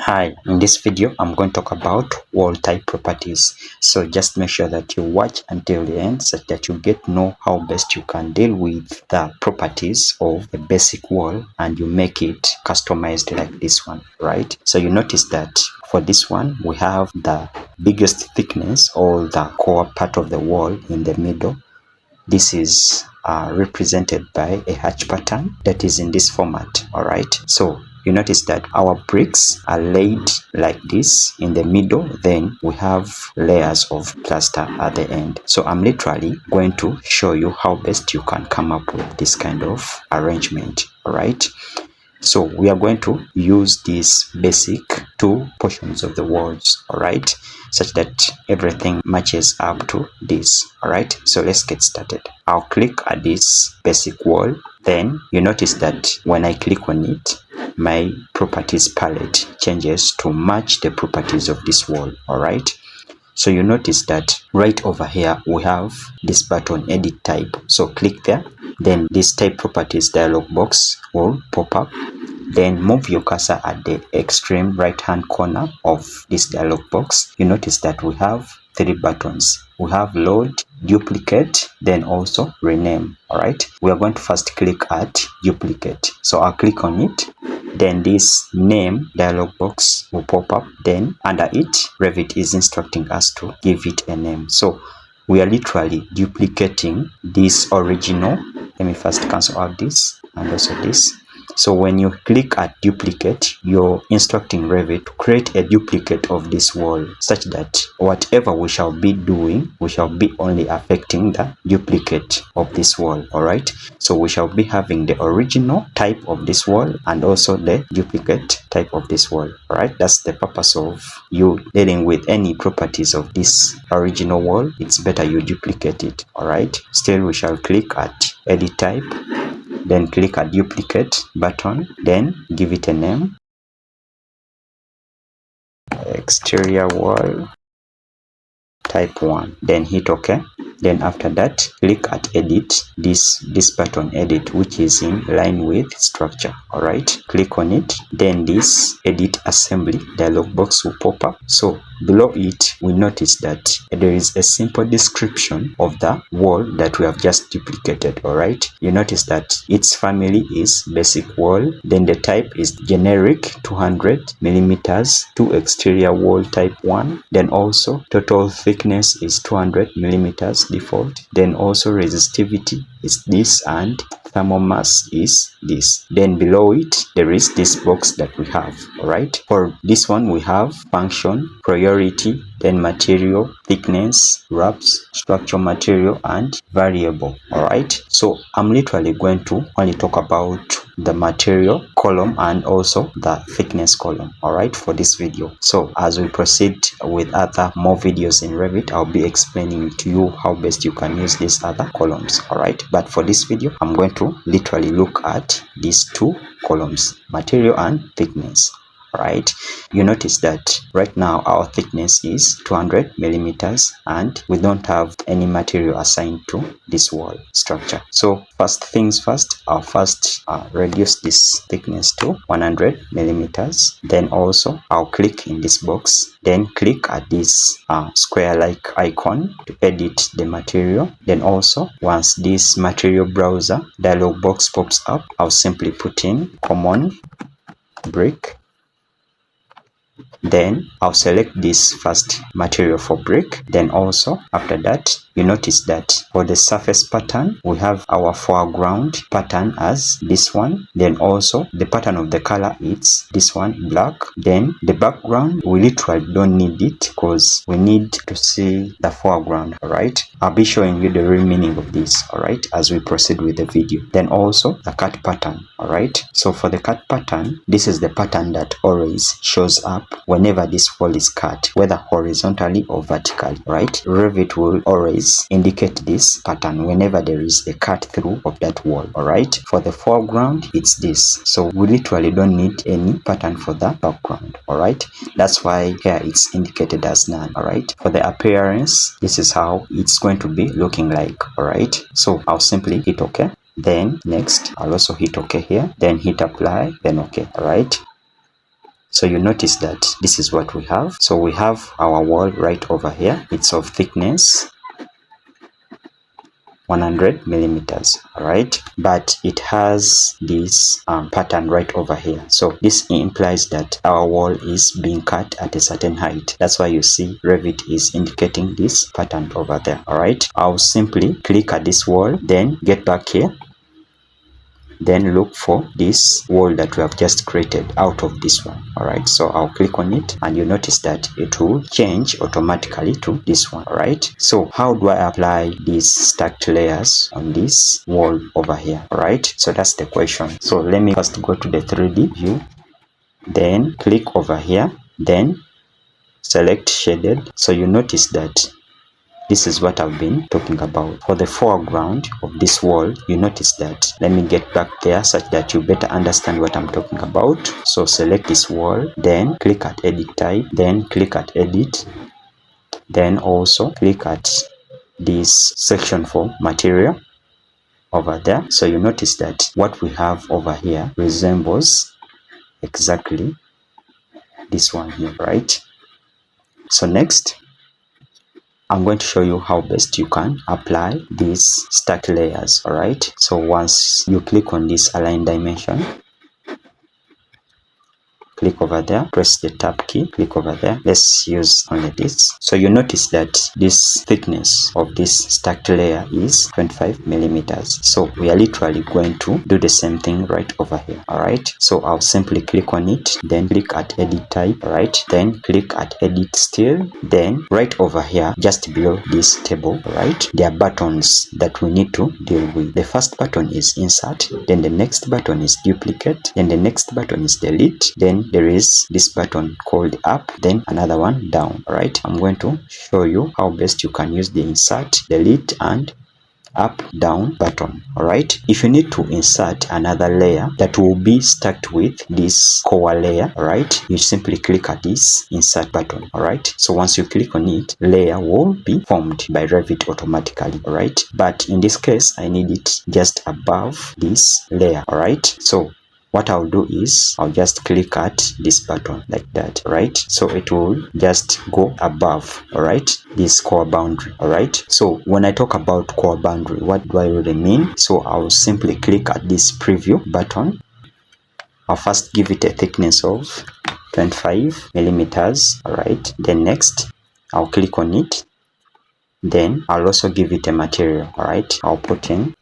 Hi, in this video I'm going to talk about wall type properties. So just make sure that you watch until the end so that you get to know how best you can deal with the properties of a basic wall and you make it customized like this one, right? So you notice that for this one we have the biggest thickness or the core part of the wall in the middle. This is represented by a hatch pattern that is in this format. All right, so you notice that our bricks are laid like this in the middle, then we have layers of plaster at the end. So I'm literally going to show you how best you can come up with this kind of arrangement. All right, so we are going to use these basic two portions of the walls, all right, such that everything matches up to this. All right, so let's get started. I'll click at this basic wall. Then you notice that when I click on it, my properties palette changes to match the properties of this wall. All right, so you notice that right over here we have this button edit type. So click there, then this type properties dialog box will pop up. Then move your cursor at the extreme right hand corner of this dialog box. You notice that we have three buttons. We have load, duplicate, then also rename. All right, we are going to first click at duplicate. So I'll click on it. Then this name dialog box will pop up. Then under it, Revit is instructing us to give it a name. So we are literally duplicating this original. Let me first cancel out this and also this. So when you click at duplicate, you're instructing Revit to create a duplicate of this wall such that whatever we shall be doing, we shall be only affecting the duplicate of this wall. All right, so we shall be having the original type of this wall and also the duplicate type of this wall. All right, that's the purpose of you dealing with any properties of this original wall. It's better you duplicate it. All right, still we shall click at edit type, then click a duplicate button, then give it a name, exterior wall type 1, then hit OK. Then after that, click at edit, this button edit, which is in line with structure. All right, click on it. Then this edit assembly dialog box will pop up. So below it, we notice that there is a simple description of the wall that we have just duplicated. All right, you notice that its family is basic wall, then the type is generic 200 millimeters to exterior wall type 1, then also total thickness is 200 millimeters default, then also resistivity is this and thermal mass is this. Then below it there is this box that we have. All right, for this one we have function, priority, then material, thickness, wraps, structure material, and variable. All right, so I'm literally going to only talk about the material column and also the thickness column, all right, for this video. So as we proceed with other more videos in Revit, I'll be explaining to you how best you can use these other columns. All right, but for this video I'm going to literally look at these two columns, material and thickness. Right, you notice that right now our thickness is 200 millimeters and we don't have any material assigned to this wall structure. So first things first, I'll first reduce this thickness to 100 millimeters. Then also I'll click in this box, then click at this square like icon to edit the material. Then also once this material browser dialog box pops up, I'll simply put in common brick. Then I'll select this first material for brick. Then also after that, you notice that for the surface pattern we have our foreground pattern as this one, then also the pattern of the color is this one, black. Then the background, we literally don't need it because we need to see the foreground. All right, I'll be showing you the real meaning of this, all right, as we proceed with the video. Then also the cut pattern. All right, so for the cut pattern, this is the pattern that always shows up whenever this wall is cut, whether horizontally or vertically. Right, Revit will always indicate this pattern whenever there is a cut through of that wall. All right, for the foreground it's this, so we literally don't need any pattern for the background. All right, that's why here it's indicated as none. All right, for the appearance, this is how it's going to be looking like. All right, so I'll simply hit OK. Then next I'll also hit OK here, then hit apply, then OK. All right, So you notice that this is what we have. So we have our wall right over here. It's of thickness 100 millimeters, all right, but it has this pattern right over here. So this implies that our wall is being cut at a certain height. That's why you see Revit is indicating this pattern over there. All right, I'll simply click at this wall, then get back here, then look for this wall that we have just created out of this one. All right, so I'll click on it and you notice that it will change automatically to this one. All right, so how do I apply these stacked layers on this wall over here? All right, so that's the question. So let me first go to the 3D view, then click over here, then select shaded. So you notice that this is what I've been talking about. For the foreground of this wall, you notice that. Let me get back there such that you better understand what I'm talking about. So select this wall, then click at edit type, then click at edit, then also click at this section for material over there. So you notice that what we have over here resembles exactly this one here, right? So next, I'm going to show you how best you can apply these stack layers. All right, so once you click on this align dimension, click over there, press the tab key, click over there. Let's use only this. So you notice that this thickness of this stacked layer is 25 millimeters. So we are literally going to do the same thing right over here. All right, so I'll simply click on it, then click at edit type. All right, then click at edit still, then right over here just below this table, all right, there are buttons that we need to deal with. The first button is insert, then the next button is duplicate, then the next button is delete, then there is this button called up, then another one down. All right, I'm going to show you how best you can use the insert, delete, and up down button. All right, if you need to insert another layer that will be stacked with this core layer, all right, you simply click at this insert button. All right, so once you click on it, layer will be formed by Revit automatically. All right, but in this case I need it just above this layer. All right, so what I'll do is I'll just click at this button like that, right? So it will just go above, all right, this core boundary. All right, so when I talk about core boundary, what do I really mean? So I'll simply click at this preview button. I'll first give it a thickness of 25 millimeters. All right, then next I'll click on it, then I'll also give it a material. All right, I'll put in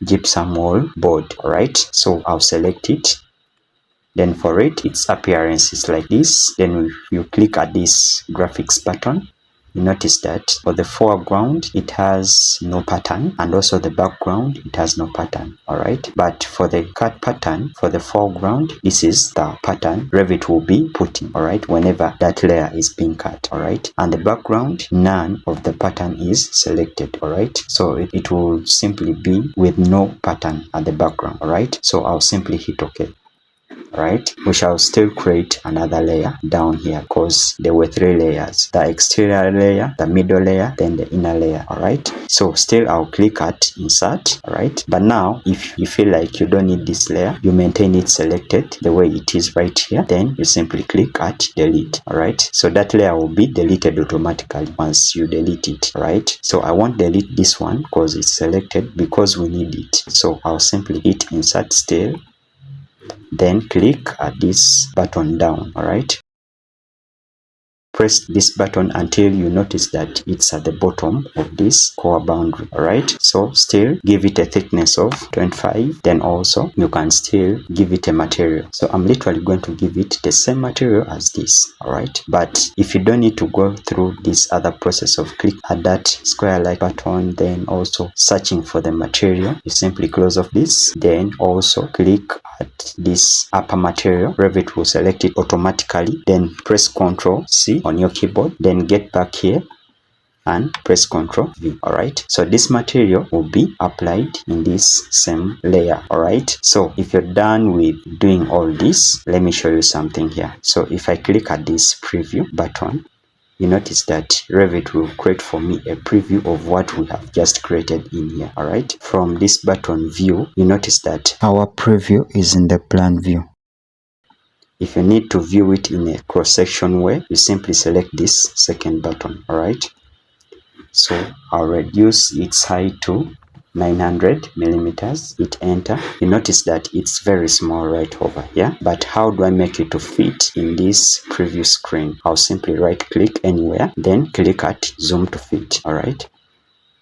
gypsum wall board. All right, so I'll select it, then for it, its appearance is like this. Then you click at this graphics button, you notice that for the foreground it has no pattern, and also the background it has no pattern. All right, but for the cut pattern for the foreground, this is the pattern Revit will be putting, all right, whenever that layer is being cut. All right, and the background, none of the pattern is selected. All right, so it will simply be with no pattern at the background. All right, so I'll simply hit OK. Right, we shall still create another layer down here because there were 3 layers: the exterior layer, the middle layer, then the inner layer. All right, so still I'll click at insert. All right, but now if you feel like you don't need this layer, you maintain it selected the way it is right here, then you simply click at delete. All right, so that layer will be deleted automatically once you delete it. All right, so I won't delete this one because it's selected because we need it. So I'll simply hit insert still, then click at this button down. All right, press this button until you notice that it's at the bottom of this core boundary. All right, so still give it a thickness of 25, then also you can still give it a material. So I'm literally going to give it the same material as this. All right, but if you don't need to go through this other process of click at that square like button, then also searching for the material, you simply close off this, then also click at this upper material. Revit will select it automatically, then press Ctrl C on your keyboard, then get back here and press Ctrl V. All right, so this material will be applied in this same layer. All right, so if you're done with doing all this, let me show you something here. So if I click at this preview button, you notice that Revit will create for me a preview of what we have just created in here. All right, from this button view, you notice that our preview is in the plan view. If you need to view it in a cross-section way, you simply select this second button. Alright, so I'll reduce its height to 900 millimeters. Hit enter. You notice that it's very small right over here, but how do I make it to fit in this preview screen? I'll simply right click anywhere, then click at zoom to fit. Alright,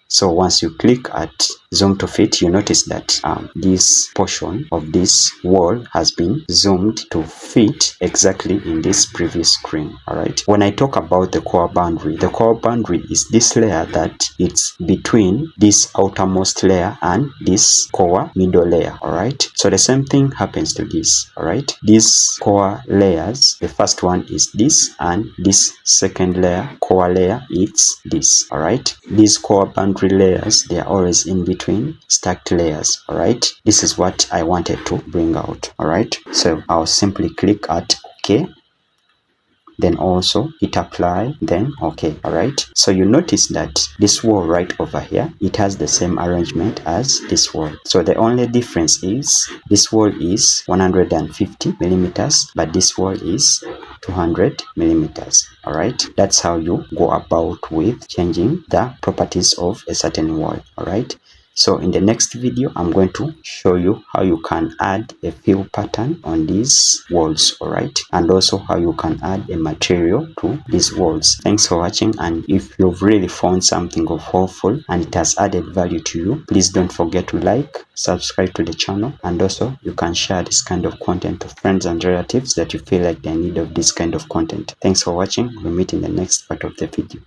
so once you click at zoom to fit, you notice that this portion of this wall has been zoomed to fit exactly in this previous screen. Alright, when I talk about the core boundary, the core boundary is this layer that it's between this outermost layer and this core middle layer. Alright, so the same thing happens to this. Alright, these core layers, the first one is this, and this second layer, core layer, it's this. Alright, these core boundary layers, they are always in between stacked layers. Alright, this is what I wanted to bring out. Alright, so I'll simply click at OK, then also hit apply, then OK. Alright, so you notice that this wall right over here, it has the same arrangement as this wall. So the only difference is this wall is 150 millimeters, but this wall is 200 millimeters. Alright, that's how you go about with changing the properties of a certain wall. Alright, so in the next video, I'm going to show you how you can add a fill pattern on these walls. Alright, and also how you can add a material to these walls. Thanks for watching, and if you've really found something of helpful and it has added value to you, please don't forget to like, subscribe to the channel, and also you can share this kind of content to friends and relatives that you feel like they need of this kind of content. Thanks for watching. We'll meet in the next part of the video.